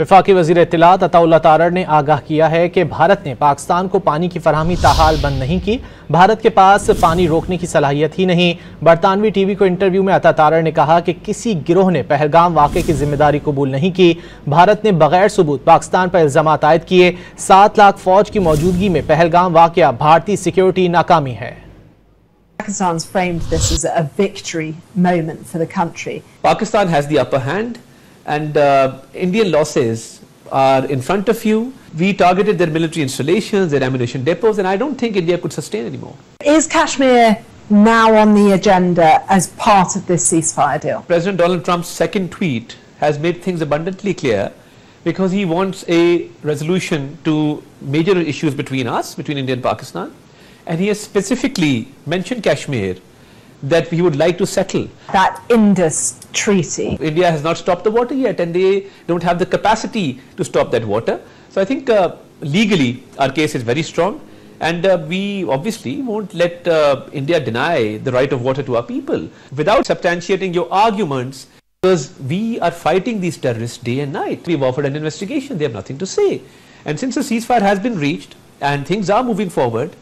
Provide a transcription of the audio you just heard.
वफाकी वज़ीर इत्तलात अता तारड़ ने आगाह किया है कि भारत ने पाकिस्तान को पानी की फराहमी ताहाल बंद नहीं की। भारत के पास पानी रोकने की सलाहियत ही नहीं। बरतानवी टीवी को इंटरव्यू में अता तारड़ ने कहा कि किसी गिरोह ने पहलगाम वाक़े की जिम्मेदारी कबूल नहीं की। भारत ने बगैर सबूत पाकिस्तान पर इल्ज़ामात आयद किए। 7 लाख फौज की मौजूदगी में पहलगाम वाक़या भारतीय सिक्योरिटी नाकामी है। Pakistan's framed this as a victory moment for the country. Pakistan has the upper hand, and Indian losses are in front of you. We targeted their military installations, their ammunition depots, and I don't think India could sustain anymore. Is Kashmir now on the agenda as part of this ceasefire deal? President Donald Trump's second tweet has made things abundantly clear, because he wants a resolution to major issues between us, between India and Pakistan. And he has specifically mentioned Kashmir, that he would like to settle. That Indus treaty. India has not stopped the water yet, and they don't have the capacity to stop that water. So I think legally our case is very strong, and we obviously won't let India deny the right of water to our people without substantiating your arguments, because we are fighting these terrorists day and night. We've offered an investigation, they have nothing to say. And since the ceasefire has been reached and things are moving forward,